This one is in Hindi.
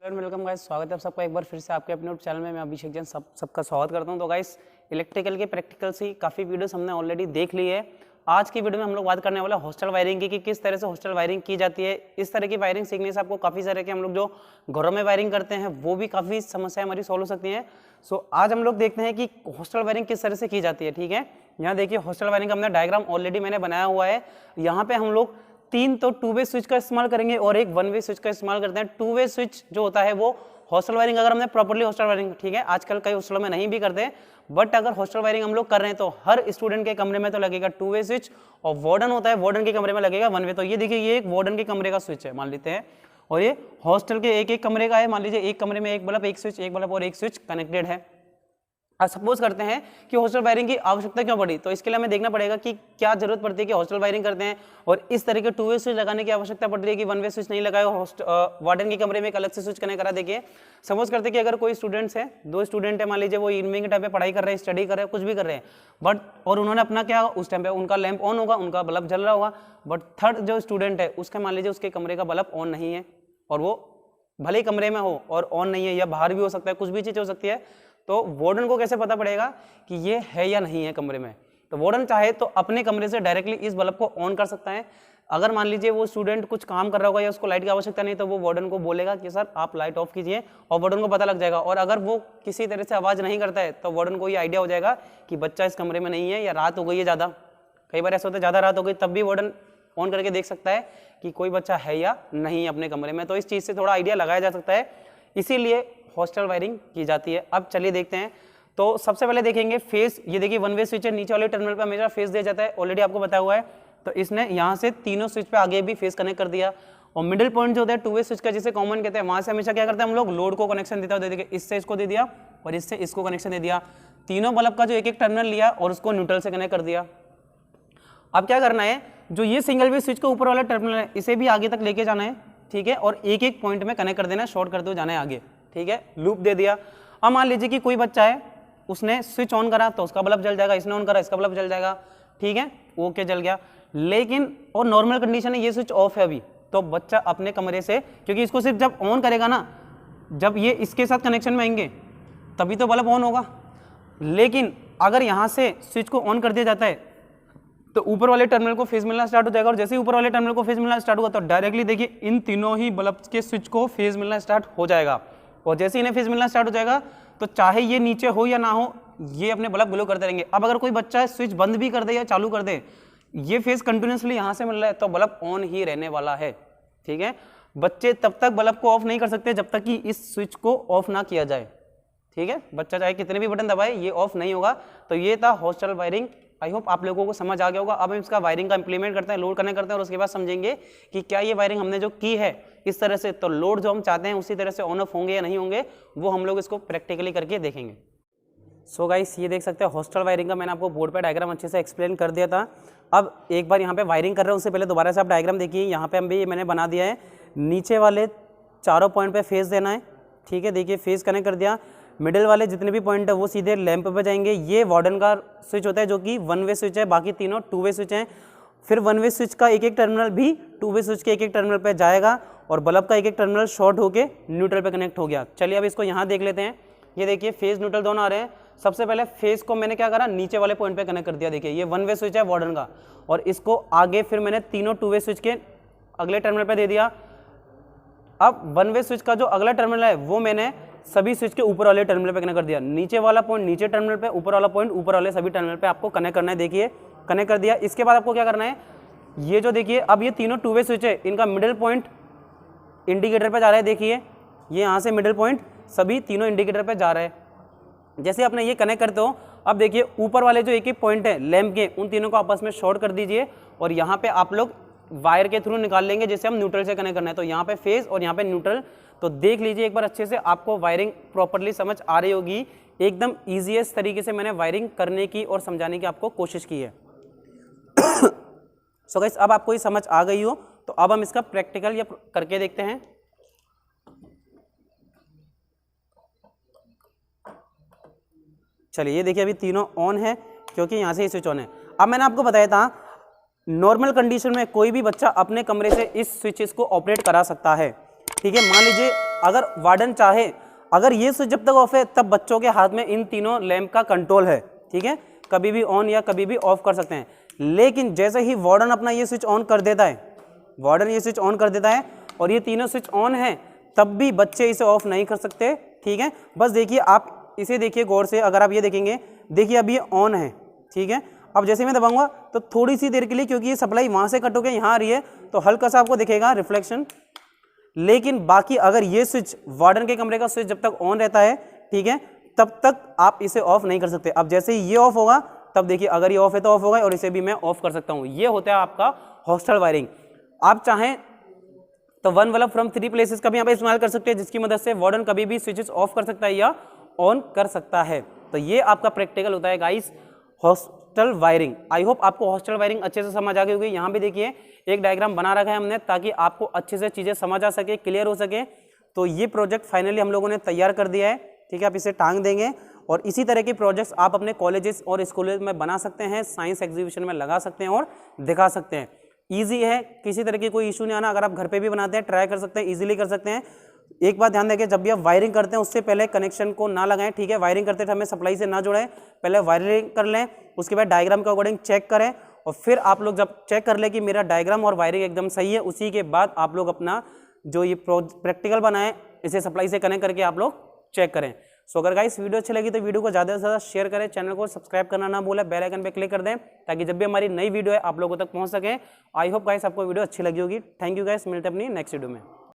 वेलकम गाइस, स्वागत है आप सबका एक बार फिर से आपके अपने चैनल में। मैं अभिषेक जैन सबका स्वागत करता हूं। तो गाइस, इलेक्ट्रिकल के प्रैक्टिकल से काफ़ी वीडियोस हमने ऑलरेडी देख ली है। आज की वीडियो में हम लोग बात करने वाला हॉस्टल वायरिंग की कि किस तरह से हॉस्टल वायरिंग की जाती है। इस तरह की वायरिंग सीखने से आपको काफ़ी सारे के हम लोग जो घरों में वायरिंग करते हैं वो भी काफ़ी समस्याएं हमारी सॉल्व हो सकती हैं। सो आज हम लोग देखते हैं कि हॉस्टल वायरिंग किस तरह से की जाती है। ठीक है, यहाँ देखिए हॉस्टल वायरिंग का हमने डायग्राम ऑलरेडी मैंने बनाया हुआ है। यहाँ पे हम लोग 3 तो 2 वे स्विच का इस्तेमाल करेंगे और एक 1 वे स्विच का इस्तेमाल करते हैं। 2 वे स्विच जो होता है वो हॉस्टल वायरिंग अगर हमने प्रॉपर्ली हॉस्टल वायरिंग, ठीक है, आजकल कई हॉस्टलों में नहीं भी करते, बट अगर हॉस्टल वायरिंग हम लोग कर रहे हैं तो हर स्टूडेंट के कमरे में तो लगेगा 2 वे स्विच और वार्डन होता है, वार्डन के कमरे में लगेगा 1 वे। तो ये देखिए, ये एक वार्डन के कमरे का स्विच है मान लेते हैं, और ये हॉस्टल के एक कमरे का है। मान लीजिए एक कमरे में एक बल्ब, एक स्विच, एक बल्ब और एक स्विच कनेक्टेड है। अब सपोज करते हैं कि हॉस्टल वायरिंग की आवश्यकता क्यों पड़ी, तो इसके लिए हमें देखना पड़ेगा कि क्या जरूरत पड़ती है कि हॉस्टल वायरिंग करते हैं और इस तरह के 2 वे स्विच लगाने की आवश्यकता पड़ रही है कि 1 वे स्विच नहीं लगाए और वार्डन के कमरे में एक अलग से स्विच कनेक्ट करा। देखिए सपोज करते हैं कि अगर कोई स्टूडेंट्स है, 2 स्टूडेंट है, मान लीजिए वो इवनिंग के टाइम पे पढ़ाई कर रहे हैं, स्टडी कर रहे हैं, कुछ भी कर रहे हैं, बट और उन्होंने अपना क्या उस टाइम पे उनका लैंप ऑन होगा, उनका बल्ब जल रहा होगा, बट थर्ड जो स्टूडेंट है उसका मान लीजिए उसके कमरे का बल्ब ऑन नहीं है और वो भले ही कमरे में हो और ऑन नहीं है, या बाहर भी हो सकता है, कुछ भी चीज़ हो सकती है। तो वार्डन को कैसे पता पड़ेगा कि ये है या नहीं है कमरे में? तो वार्डन चाहे तो अपने कमरे से डायरेक्टली इस बल्ब को ऑन कर सकता है। अगर मान लीजिए वो स्टूडेंट कुछ काम कर रहा होगा या उसको लाइट की आवश्यकता नहीं, तो वो वार्डन को बोलेगा कि सर आप लाइट ऑफ कीजिए, और वार्डन को पता लग जाएगा। और अगर वो किसी तरह से आवाज़ नहीं करता है तो वार्डन को ये आइडिया हो जाएगा कि बच्चा इस कमरे में नहीं है या रात हो गई है ज़्यादा। कई बार ऐसा होता है ज़्यादा रात हो गई, तब भी वार्डन ऑन करके देख सकता है कि कोई बच्चा है या नहीं अपने कमरे में। तो इस चीज़ से थोड़ा आइडिया लगाया जा सकता है, इसीलिए हॉस्टल वायरिंग की जाती है। अब चलिए देखते हैं। तो सबसे पहले देखेंगे फेस। ये देखिए 1 वे स्विच है, नीचे वाले टर्मिनल पे हमेशा फेस दिया जाता है, ऑलरेडी आपको बताया हुआ है। तो इसने यहाँ से तीनों स्विच पे आगे भी फेस कनेक्ट कर दिया। और मिडिल पॉइंट जो होता है 2 वे स्विच का, जिसे कॉमन कहते हैं, वहाँ से हमेशा क्या करते हैं हम लोग, लोड को कनेक्शन देता है। देखिए इससे इसको दे दिया और इससे इसको कनेक्शन दे दिया। तीनों बल्ब का जो एक टर्मिनल लिया और उसको न्यूट्रल से कनेक्ट कर दिया। अब क्या करना है, जो ये सिंगल वे स्विच का ऊपर वाला टर्मिनल है इसे भी आगे तक लेके जाना है, ठीक है, और एक पॉइंट में कनेक्ट कर देना है, शॉर्ट करते हुए जाना है आगे, ठीक है, लूप दे दिया। अब मान लीजिए कि कोई बच्चा है, उसने स्विच ऑन करा तो उसका बल्ब जल जाएगा, इसने ऑन करा इसका बल्ब जल जाएगा, ठीक है, ओके जल गया। लेकिन और नॉर्मल कंडीशन है, ये स्विच ऑफ है अभी, तो बच्चा अपने कमरे से, क्योंकि इसको सिर्फ जब ऑन करेगा ना, जब ये इसके साथ कनेक्शन में आएंगे तभी तो बल्ब ऑन होगा। लेकिन अगर यहाँ से स्विच को ऑन कर दिया जाता है तो ऊपर वाले टर्मिनल को फेज मिलना स्टार्ट हो जाएगा, और जैसे ही ऊपर वाले टर्मिनल को फेज मिलना स्टार्ट हुआ तो डायरेक्टली देखिए इन तीनों ही बल्ब के स्विच को फेज मिलना स्टार्ट हो जाएगा। और जैसे इन्हें फेज मिलना स्टार्ट हो जाएगा तो चाहे ये नीचे हो या ना हो, ये अपने बल्ब ग्लो करते रहेंगे। अब अगर कोई बच्चा स्विच बंद भी कर दे या चालू कर दे, ये फेज कंटिन्यूसली यहाँ से मिल रहा है तो बल्ब ऑन ही रहने वाला है, ठीक है। बच्चे तब तक बल्ब को ऑफ नहीं कर सकते जब तक कि इस स्विच को ऑफ ना किया जाए, ठीक है। बच्चा चाहे कितने भी बटन दबाए ये ऑफ नहीं होगा। तो ये था हॉस्टल वायरिंग। आई होप आप लोगों को समझ आ गया होगा। अब हम इसका वायरिंग का इंप्लीमेंट करते हैं, लोड कनेक्ट करते हैं और उसके बाद समझेंगे कि क्या ये वायरिंग हमने जो की है इस तरह से, तो लोड जो हम चाहते हैं उसी तरह से ऑन ऑफ होंगे या नहीं होंगे, वो हम लोग इसको प्रैक्टिकली करके देखेंगे। सो गाइस, ये देख सकते हैं हॉस्टल वायरिंग का मैंने आपको बोर्ड पे डायग्राम अच्छे से एक्सप्लेन कर दिया था। अब एक बार यहाँ पे वायरिंग कर रहे हैं उससे पहले दोबारा से आप डायग्राम देखिए। यहाँ पे हम भी मैंने बना दिया है, नीचे वाले चारों पॉइंट पे फेस देना है, ठीक है। देखिए फेस कनेक्ट कर दिया, मिडिल वाले जितने भी पॉइंट है वो सीधे लैंप पे जाएंगे। ये वार्डन का स्विच होता है जो कि 1 वे स्विच है, बाकी तीनों 2 वे स्विच हैं। फिर 1 वे स्विच का एक टर्मिनल भी 2 वे स्विच के एक टर्मिनल पे जाएगा और बल्ब का एक टर्मिनल शॉर्ट होके न्यूट्रल पे कनेक्ट हो गया। चलिए अब इसको यहाँ देख लेते हैं। ये देखिए फेज न्यूट्रल दोनों आ रहे हैं। सबसे पहले फेज को मैंने क्या करा, नीचे वाले पॉइंट पे कनेक्ट कर दिया। देखिए ये 1 वे स्विच है वार्डन का, और इसको आगे फिर मैंने तीनों 2 वे स्विच के अगले टर्मिनल पे दे दिया। अब 1 वे स्विच का जो अगला टर्मिनल है वो मैंने सभी स्विच के ऊपर वाले टर्मिनल पे कनेक्ट कर दिया। नीचे वाला पॉइंट नीचे टर्मिनल पे, ऊपर वाला पॉइंट ऊपर वाले सभी टर्मिनल पे आपको कनेक्ट करना है। देखिए कनेक्ट कर दिया। इसके बाद आपको क्या करना है, ये जो देखिए अब ये तीनों 2 वे स्विच है, इनका मिडिल पॉइंट इंडिकेटर पे जा रहा है। देखिए ये यहाँ से मिडिल पॉइंट सभी तीनों इंडिकेटर पे जा रहा है। जैसे आपने ये कनेक्ट करते हो, अब देखिए ऊपर वाले जो एक पॉइंट है लैंप के, उन तीनों को आपस में शॉर्ट कर दीजिए और यहाँ पे आप लोग वायर के थ्रू निकाल लेंगे, जैसे हम न्यूट्रल से कनेक्ट करना है। तो यहाँ पे फेज और यहाँ पे न्यूट्रल। तो देख लीजिए एक बार अच्छे से, आपको वायरिंग प्रॉपर्ली समझ आ रही होगी। एकदम ईजीएस्ट तरीके से मैंने वायरिंग करने की और समझाने की आपको कोशिश की है। सो गाइस, अब आपको ये समझ आ गई हो तो अब हम इसका प्रैक्टिकल या करके देखते हैं। चलिए ये देखिए अभी तीनों ऑन है क्योंकि यहाँ से ही स्विच ऑन है। अब मैंने आपको बताया था नॉर्मल कंडीशन में कोई भी बच्चा अपने कमरे से इस स्विचेस को ऑपरेट करा सकता है, ठीक है। मान लीजिए अगर वार्डन चाहे, अगर ये स्विच जब तक ऑफ है तब बच्चों के हाथ में इन तीनों लैंप का कंट्रोल है, ठीक है, कभी भी ऑन या कभी भी ऑफ कर सकते हैं। लेकिन जैसे ही वार्डन अपना ये स्विच ऑन कर देता है, वार्डन ये स्विच ऑन कर देता है और ये तीनों स्विच ऑन है, तब भी बच्चे इसे ऑफ नहीं कर सकते, ठीक है। बस देखिए, आप इसे देखिए गौर से, अगर आप ये देखेंगे, देखिए अब ये ऑन है, ठीक है। अब जैसे मैं दबाऊंगा तो थोड़ी सी देर के लिए, क्योंकि ये सप्लाई वहां से कट होकर यहाँ आ रही है, तो हल्का सा आपको दिखेगा रिफ्लेक्शन। लेकिन बाकी अगर ये स्विच, वार्डन के कमरे का स्विच जब तक ऑन रहता है, ठीक है, तब तक आप इसे ऑफ नहीं कर सकते। अब जैसे ही ये ऑफ होगा, तब देखिए अगर ये ऑफ है तो ऑफ होगा, और इसे भी मैं ऑफ कर सकता हूँ। ये होता है आपका हॉस्टल वायरिंग। आप चाहें तो 1 बल्ब फ्रॉम 3 प्लेसेस का भी यहाँ पे इस्तेमाल कर सकते हैं, जिसकी मदद से वार्डन कभी भी स्विचेस ऑफ कर सकता है या ऑन कर सकता है। तो ये आपका प्रैक्टिकल होता है guys, hostel wiring. I hope आपको हॉस्टल वायरिंग अच्छे से समझ आ गई होगी। यहाँ भी देखिए एक डायग्राम बना रखा है हमने, ताकि आपको अच्छे से चीज़ें समझ आ सके, क्लियर हो सके। तो ये प्रोजेक्ट फाइनली हम लोगों ने तैयार कर दिया है, ठीक है। आप इसे टांग देंगे और इसी तरह के प्रोजेक्ट्स आप अपने कॉलेजेस और स्कूलों में बना सकते हैं, साइंस एग्जीबिशन में लगा सकते हैं और दिखा सकते हैं। ईजी है, किसी तरह की कोई इशू नहीं आना। अगर आप घर पे भी बनाते हैं, ट्राई कर सकते हैं, इजीली कर सकते हैं। एक बात ध्यान रखिए, जब भी आप वायरिंग करते हैं उससे पहले कनेक्शन को ना लगाएं, ठीक है। वायरिंग करते हमें सप्लाई से ना जोड़ें, पहले वायरिंग कर लें, उसके बाद डायग्राम के अकॉर्डिंग चेक करें, और फिर आप लोग जब चेक कर लें कि मेरा डायग्राम और वायरिंग एकदम सही है, उसी के बाद आप लोग अपना जो ये प्रैक्टिकल बनाए इसे सप्लाई से कनेक्ट करके आप लोग चेक करें। सो अगर गाइस वीडियो अच्छी लगी तो वीडियो को ज़्यादा से ज़्यादा शेयर करें, चैनल को सब्सक्राइब करना ना भूलें, बेल आइकन पे क्लिक कर दें, ताकि जब भी हमारी नई वीडियो है आप लोगों तक पहुंच सके। आई होप गाइस आपको वीडियो अच्छी लगी होगी। थैंक यू गाइस, मिलते हैं अपनी नेक्स्ट वीडियो में।